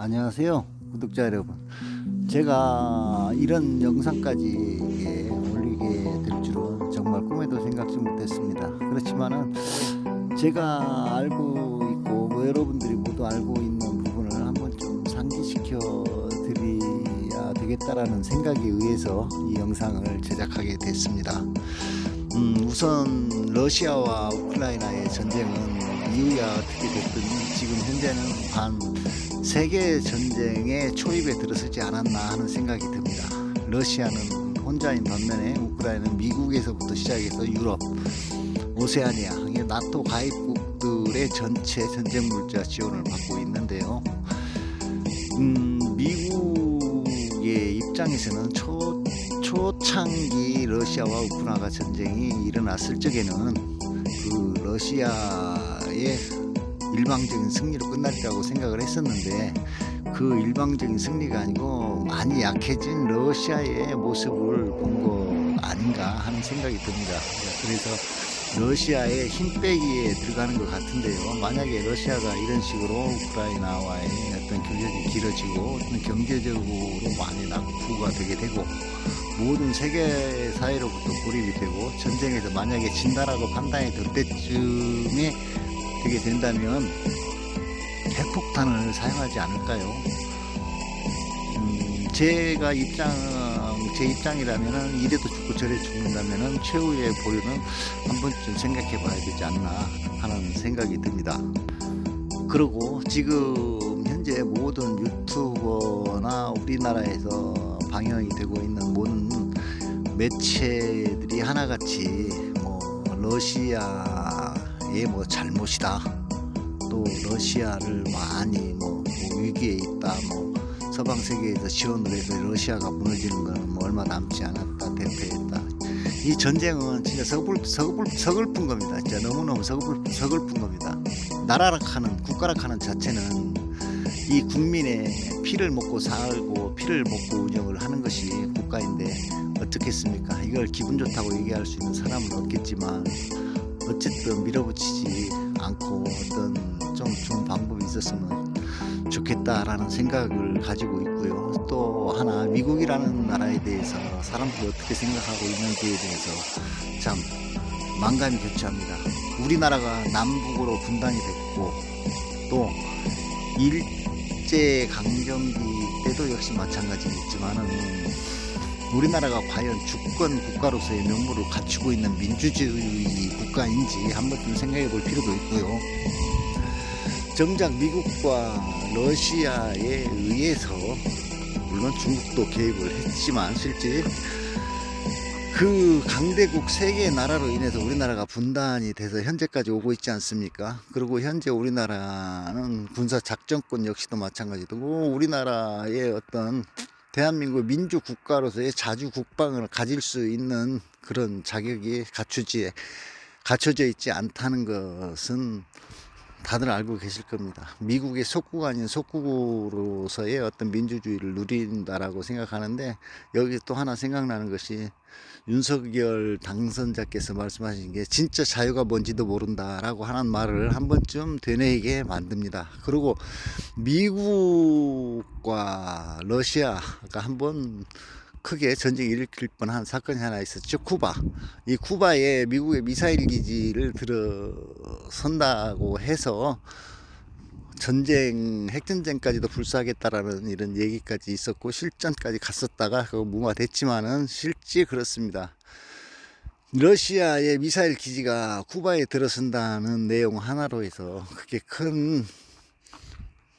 안녕하세요 구독자 여러분. 제가 이런 영상까지 올리게 될 줄은 정말 꿈에도 생각지 못했습니다. 그렇지만은 제가 알고 있고 여러분들이 모두 알고 있는 부분을 한번 좀 상기시켜 드려야 되겠다라는 생각에 의해서 이 영상을 제작하게 됐습니다. 우선 러시아와 우크라이나의 전쟁은 이유야 어떻게 됐든 지금 현재는 반 세계 전쟁의 초입에 들어서지 않았나 하는 생각이 듭니다. 러시아는 혼자인 반면에 우크라이나는 미국에서부터 시작해서 유럽, 오세아니아, 나토 가입국들의 전체 전쟁 물자 지원을 받고 있는데요. 미국의 입장에서는 초창기 러시아와 우크라이나 전쟁이 일어났을 적에는 그 러시아의 일방적인 승리로 끝날이라고 생각을 했었는데, 그 일방적인 승리가 아니고 많이 약해진 러시아의 모습을 본 거 아닌가 하는 생각이 듭니다. 그래서 러시아의 힘 빼기에 들어가는 것 같은데요. 만약에 러시아가 이런 식으로 우크라이나와의 어떤 교전이 길어지고 경제적으로 많이 낙후가 되게 되고 모든 세계 사회로부터 고립이 되고 전쟁에서 만약에 진다라고 판단이 될 때쯤에 되게 된다면 핵폭탄을 사용하지 않을까요? 제 입장이라면은 이래도 죽고 저래 죽는다면은 최후의 보류는 한 번쯤 생각해 봐야 되지 않나 하는 생각이 듭니다. 그리고 지금 현재 모든 유튜버나 우리나라에서 방영이 되고 있는 모든 매체들이 하나같이 러시아의 잘못이다, 또 러시아를 많이 위기에 있다, 서방 세계에서 지원을 해서 러시아가 무너지는 것은 얼마 남지 않았다, 대패했다. 이 전쟁은 진짜 서글픈 겁니다. 진짜 너무너무 서글픈 겁니다. 나라락하는, 국가락하는 자체는 이 국민의 피를 먹고 살고 피를 먹고 운영을 하는 것이 국가인데 어떻겠습니까? 이걸 기분 좋다고 얘기할 수 있는 사람은 없겠지만 어쨌든 밀어붙이지 않고 어떤 좀 좋은 방법이 있었으면 좋겠다라는 생각을 가지고 있고요. 또 하나, 미국이라는 나라에 대해서 사람들이 어떻게 생각하고 있는지에 대해서 참 만감이 교차합니다. 우리나라가 남북으로 분단이 됐고 또 일제강점기 때도 역시 마찬가지겠지만은 우리나라가 과연 주권 국가로서의 면모를 갖추고 있는 민주주의 국가인지 한 번쯤 생각해 볼 필요도 있고요. 정작 미국과 러시아에 의해서, 물론 중국도 개입을 했지만 실제 그 강대국 세 개의 나라로 인해서 우리나라가 분단이 돼서 현재까지 오고 있지 않습니까? 그리고 현재 우리나라는 군사 작전권 역시도 마찬가지고 우리나라의 어떤 대한민국 민주국가로서의 자주 국방을 가질 수 있는 그런 자격이 갖춰져 있지 않다는 것은 다들 알고 계실 겁니다. 미국의 속국가 아닌 속국으로서의 어떤 민주주의를 누린다라고 생각하는데, 여기 또 하나 생각나는 것이 윤석열 당선자께서 말씀하신 게 진짜 자유가 뭔지도 모른다라고 하는 말을 한 번쯤 되뇌이게 만듭니다. 그리고 미국과 러시아가 한번 크게 전쟁이 일으킬 뻔한 사건이 하나 있었죠. 이 쿠바에 미국의 미사일 기지를 들어선다고 해서 핵전쟁까지도 불사하겠다라는 이런 얘기까지 있었고 실전까지 갔었다가 그거 무마됐지만은 실제 그렇습니다. 러시아의 미사일 기지가 쿠바에 들어선다는 내용 하나로 해서 그게 큰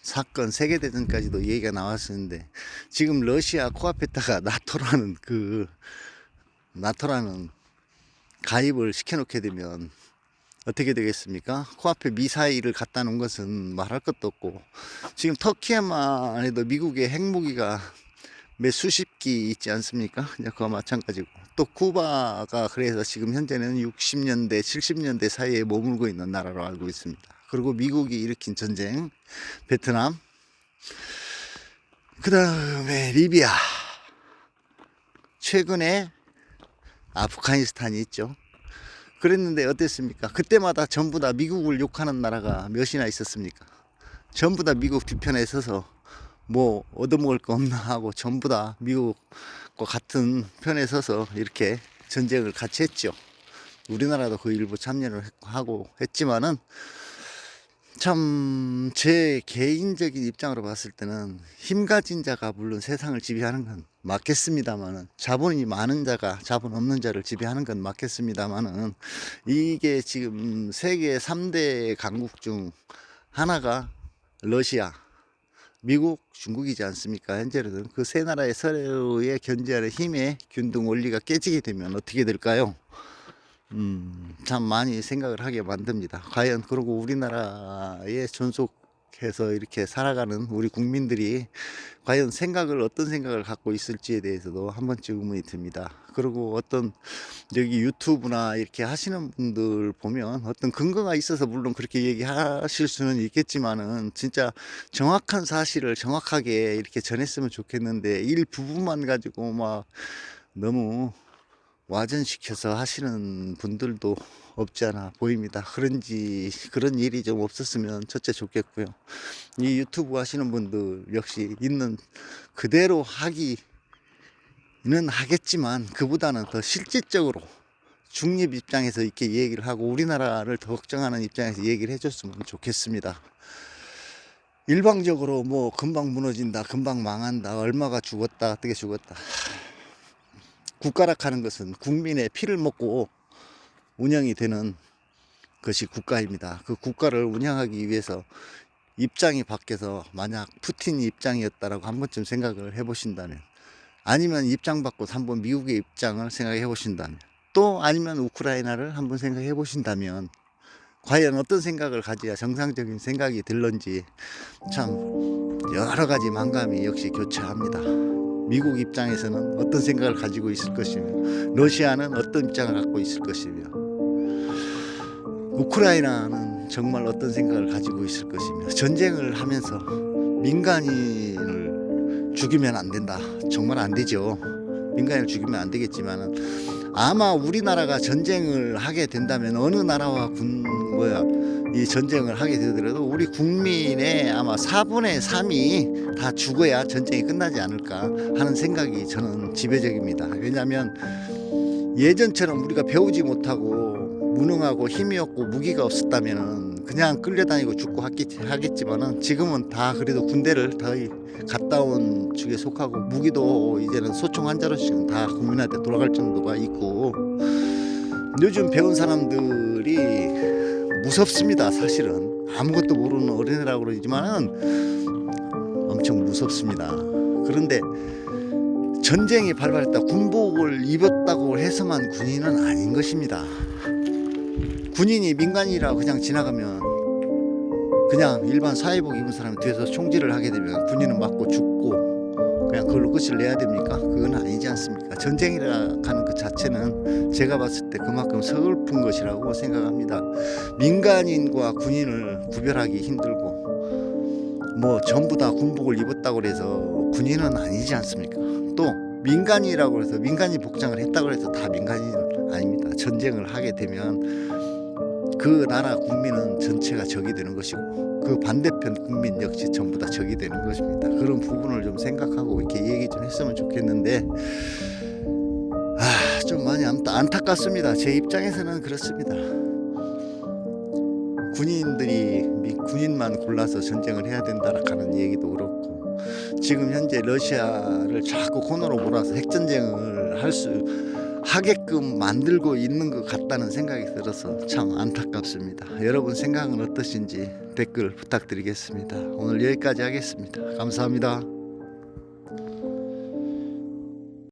사건, 세계대전까지도 얘기가 나왔었는데, 지금 러시아 코앞에다가 나토라는 가입을 시켜놓게 되면 어떻게 되겠습니까? 코앞에 미사일을 갖다 놓은 것은 말할 것도 없고, 지금 터키에만 해도 미국의 핵무기가 몇 수십 기 있지 않습니까? 그와 마찬가지고, 또 쿠바가 그래서 지금 현재는 60년대, 70년대 사이에 머물고 있는 나라로 알고 있습니다. 그리고 미국이 일으킨 전쟁, 베트남, 그 다음에 리비아, 최근에 아프가니스탄이 있죠. 그랬는데 어땠습니까? 그때마다 전부 다 미국을 욕하는 나라가 몇이나 있었습니까? 전부 다 미국 뒤편에 서서 뭐 얻어먹을 거 없나 하고 전부 다 미국과 같은 편에 서서 이렇게 전쟁을 같이 했죠. 우리나라도 그 일부 참여를 하고 했지만은 참 제 개인적인 입장으로 봤을 때는 힘 가진 자가 물론 세상을 지배하는 건 맞겠습니다만은, 자본이 많은 자가 자본 없는 자를 지배하는 건 맞겠습니다만은, 이게 지금 세계 3대 강국 중 하나가 러시아, 미국, 중국이지 않습니까? 현재로는 그 세 나라의 서로의 견제하는 힘의 균등 원리가 깨지게 되면 어떻게 될까요? 참 많이 생각을 하게 만듭니다. 과연 그러고 우리나라에 존속해서 이렇게 살아가는 우리 국민들이 과연 어떤 생각을 갖고 있을지에 대해서도 한 번쯤 의문이 듭니다. 그리고 어떤 여기 유튜브나 이렇게 하시는 분들 보면 어떤 근거가 있어서 물론 그렇게 얘기하실 수는 있겠지만은, 진짜 정확한 사실을 정확하게 이렇게 전했으면 좋겠는데 일부분만 가지고 막 너무 와전시켜서 하시는 분들도 없지 않아 보입니다. 그런 일이 좀 없었으면 첫째 좋겠고요. 이 유튜브 하시는 분들 역시 있는 그대로 하기는 하겠지만, 그보다는 더 실질적으로 중립 입장에서 이렇게 얘기를 하고 우리나라를 더 걱정하는 입장에서 얘기를 해줬으면 좋겠습니다. 일방적으로 뭐 금방 무너진다, 금방 망한다, 얼마가 죽었다, 어떻게 죽었다. 국가락하는 것은 국민의 피를 먹고 운영이 되는 것이 국가입니다. 그 국가를 운영하기 위해서 입장이 바뀌어서 만약 푸틴 입장이었다라고 한 번쯤 생각을 해보신다면, 아니면 입장 바꿔서 한번 미국의 입장을 생각해 보신다면, 또 아니면 우크라이나를 한번 생각해 보신다면 과연 어떤 생각을 가져야 정상적인 생각이 들런지 참 여러 가지 만감이 역시 교차합니다. 미국 입장에서는 어떤 생각을 가지고 있을 것이며, 러시아는 어떤 입장을 갖고 있을 것이며, 우크라이나는 정말 어떤 생각을 가지고 있을 것이며, 전쟁을 하면서 민간인을 죽이면 안 된다. 정말 안 되죠. 민간인을 죽이면 안 되겠지만은, 아마 우리나라가 전쟁을 하게 된다면 어느 나라와 이 전쟁을 하게 되더라도 우리 국민의 아마 4분의 3이 다 죽어야 전쟁이 끝나지 않을까 하는 생각이 저는 지배적입니다. 왜냐하면 예전처럼 우리가 배우지 못하고 무능하고 힘이 없고 무기가 없었다면 그냥 끌려다니고 죽고 하겠지만은, 지금은 다 그래도 군대를 다 갔다 온 축에 속하고 무기도 이제는 소총 한 자루씩은 다 국민한테 돌아갈 정도가 있고, 요즘 배운 사람들이 무섭습니다. 사실은 아무것도 모르는 어린애라고 그러지만은 엄청 무섭습니다. 그런데 전쟁이 발발했다, 군복을 입었다고 해서만 군인은 아닌 것입니다. 군인이 민간이라 그냥 지나가면, 그냥 일반 사회복 입은 사람이 뒤에서 총질을 하게 되면 군인은 맞고 죽고 그냥 그걸로 끝을 내야 됩니까? 그건 아니지 않습니까? 전쟁이라 하는 그 자체는 제가 봤을 때 그만큼 서글픈 것이라고 생각합니다. 민간인과 군인을 구별하기 힘들고, 뭐 전부 다 군복을 입었다고 해서 군인은 아니지 않습니까? 또 민간이라고 해서 민간인 복장을 했다고 해서 다 민간인은 아닙니다. 전쟁을 하게 되면 그 나라 국민은 전체가 적이 되는 것이고, 그 반대편 국민 역시 전부 다 적이 되는 것입니다. 그런 부분을 좀 생각하고 이렇게 얘기 좀 했으면 좋겠는데, 좀 많이 안타깝습니다. 제 입장에서는 그렇습니다. 군인만 골라서 전쟁을 해야 된다라는 얘기도 그렇고, 지금 현재 러시아를 자꾸 코너로 몰아서 핵전쟁을 하게끔 만들고 있는 것 같다는 생각이 들어서 참 안타깝습니다. 여러분 생각은 어떠신지 댓글 부탁드리겠습니다. 오늘 여기까지 하겠습니다. 감사합니다.